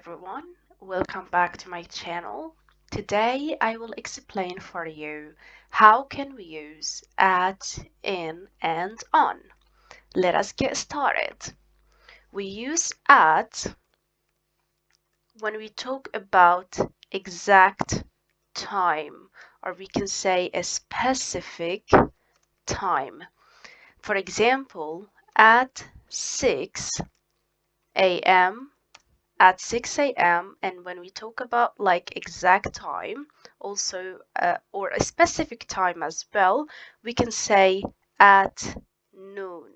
everyone, welcome back to my channel. Today I will explain for you how can we use at, in, and on. Let us get started. We use at when we talk about exact time, or we can say a specific time. For example, at 6 a.m. at 6 a.m. and when we talk about like exact time also or a specific time as well, we can say at noon.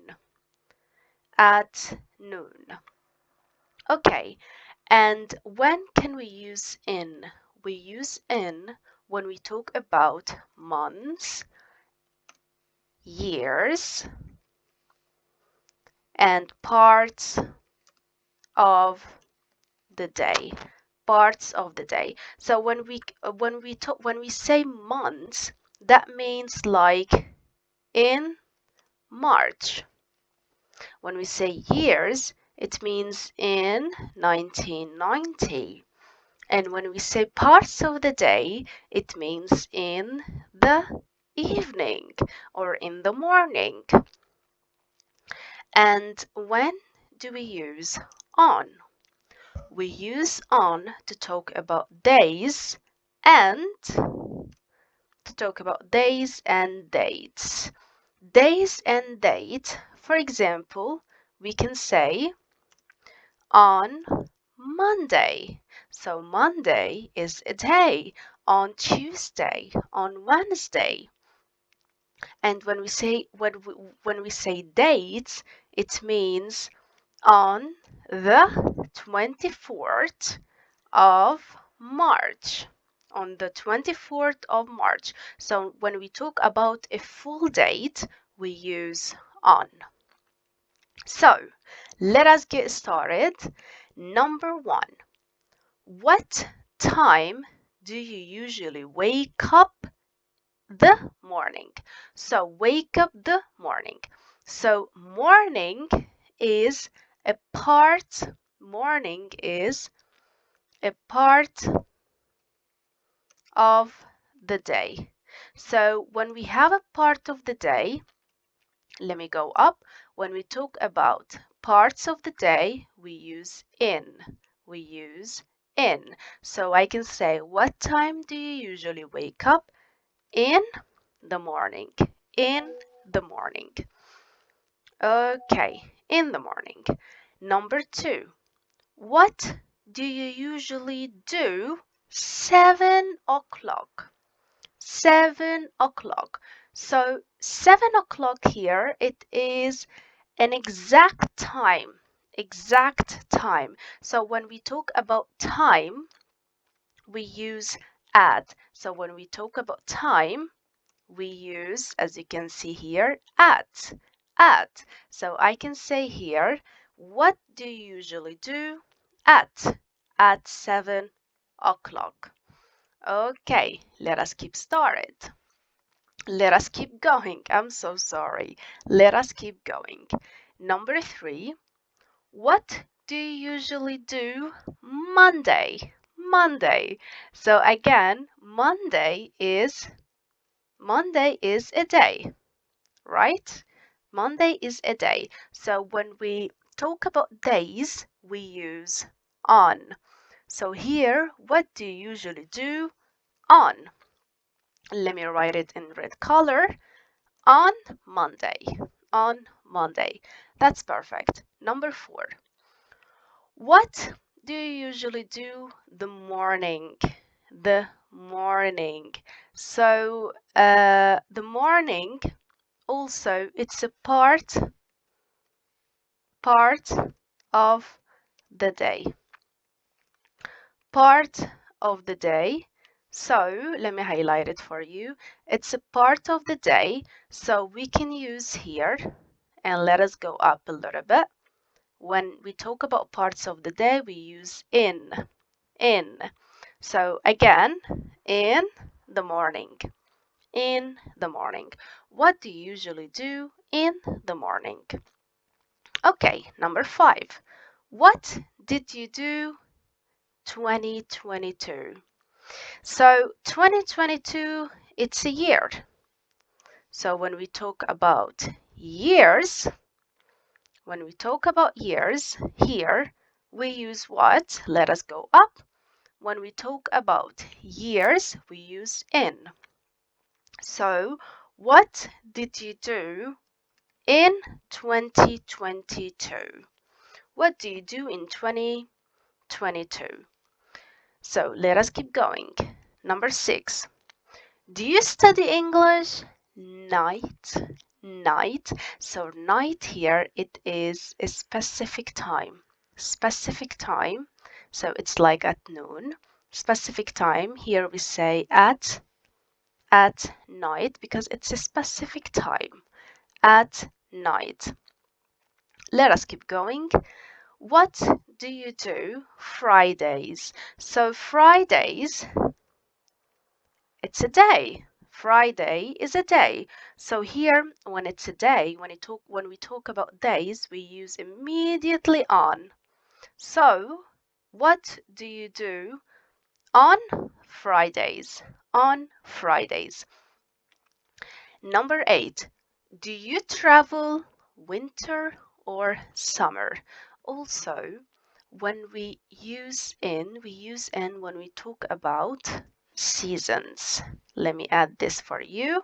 At noon. Okay, and when can we use in? We use in when we talk about months, years, and parts of the day. Parts of the day. So when we say months, that means like in March. When we say years, it means in 1990. And when we say parts of the day, it means in the evening or in the morning. And when do we use on? We use on to talk about days and dates. Days and date, for example, we can say on Monday. So Monday is a day, on Tuesday, on Wednesday. And when we say dates, it means on the 24th of March. On the 24th of March. So when we talk about a full date, we use on. So let us get started. Number 1. What time do you usually wake up the morning? So wake up the morning. So morning is a part of the day. So when we have a part of the day, let me go up. When we talk about parts of the day, we use in. We use in. So I can say, what time do you usually wake up? In the morning. In the morning. Okay, in the morning. Number 2. What do you usually do 7 o'clock? 7 o'clock. So 7 o'clock here, it is an exact time. Exact time. So when we talk about time, we use at. So when we talk about time, we use, as you can see here, at. At. So I can say here, what do you usually do at 7 o'clock? Okay, let us keep started. Let us keep going. I'm so sorry. Let us keep going. Number 3, what do you usually do Monday? Monday. So again, Monday is a day, right? Monday is a day. So when we talk about days, we use on. So here, what do you usually do on? Let me write it in red color. On Monday. On Monday. That's perfect. Number 4. What do you usually do the morning? The morning. So the morning also, it's a part of the day. Part of the day. So let me highlight it for you. It's a part of the day, so we can use here, and let us go up a little bit. When we talk about parts of the day, we use in. In. So again, in the morning. In the morning. What do you usually do in the morning? Okay, number 5. What did you do 2022. So 2022, it's a year. So when we talk about years, here, we use what? Let us go up. When we talk about years, we use in. So what did you do in 2022? What do you do in 2022? So let us keep going. Number 6. Do you study English? Night. Night. So night here, it is a specific time. Specific time. So it's like at noon. Specific time. Here we say at night because it's a specific time. At night. Let us keep going. What do you do Fridays? So Fridays, it's a day. Friday is a day. So here, when it's a day, when we talk about days, we use immediately on. So, what do you do on Fridays? On Fridays. Number 8. Do you travel winter or summer? Also, when we use in when we talk about seasons. Let me add this for you.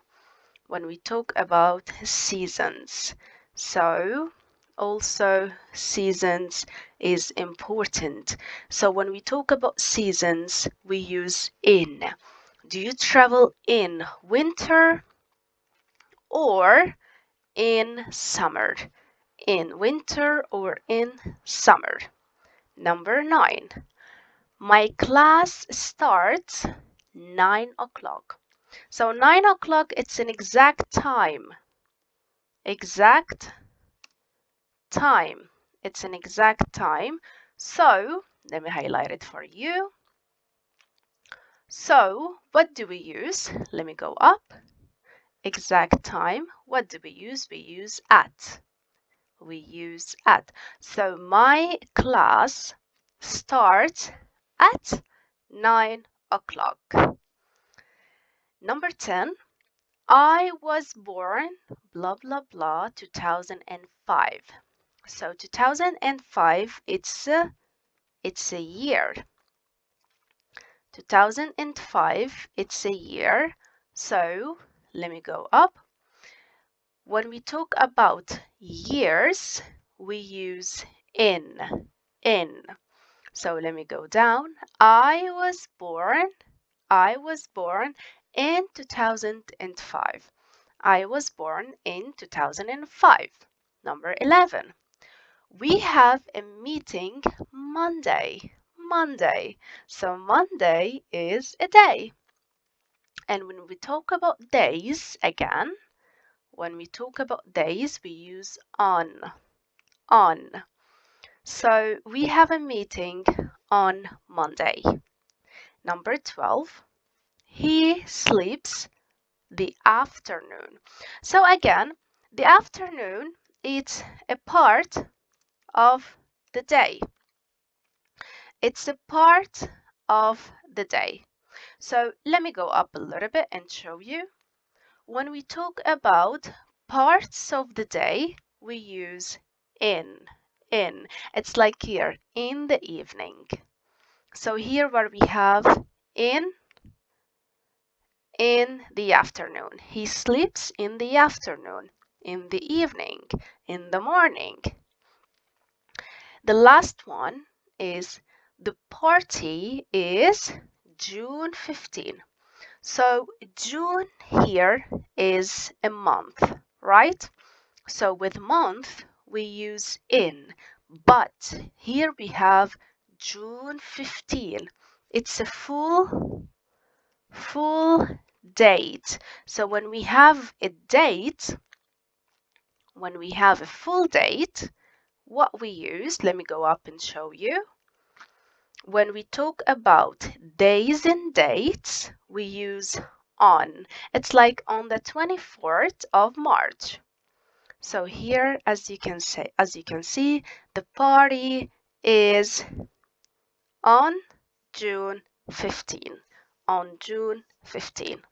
When we talk about seasons. So, also seasons is important. So when we talk about seasons, we use in. Do you travel in winter or in summer? In winter or in summer? Number 9. My class starts 9 o'clock. So 9 o'clock, it's an exact time. Exact time. It's an exact time. So let me highlight it for you. So what do we use? Let me go up. Exact time. What do we use? We use at. We use at. So my class starts at 9 o'clock. Number 10. I was born blah blah blah 2005. So 2005, it's a year. 2005, it's a year. So let me go up. When we talk about years, we use in. So let me go down. I was born in 2005. I was born in 2005. Number 11. We have a meeting Monday. So Monday is a day. And when we talk about days, again, when we talk about days, we use on. So we have a meeting on Monday. Number 12. He sleeps the afternoon. So again, the afternoon is a part of the day. It's a part of the day. So let me go up a little bit and show you. When we talk about parts of the day, we use in. It's like here, in the evening. So here where we have in the afternoon. He sleeps in the afternoon, in the evening, in the morning. The last one is the party is June 15. So June here is a month, right? So with month, we use in, but here we have June 15. It's a full date. So when we have a date, when we have a full date, what we use, let me go up and show you. When we talk about days and dates, we use on. It's like on the 24th of March. So here, as you can see, the party is on June 15. On June 15.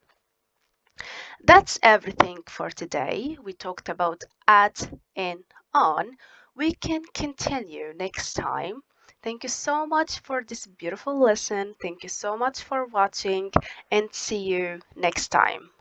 That's everything for today. We talked about at and on. We can continue next time. Thank you so much for this beautiful lesson. Thank you so much for watching and see you next time.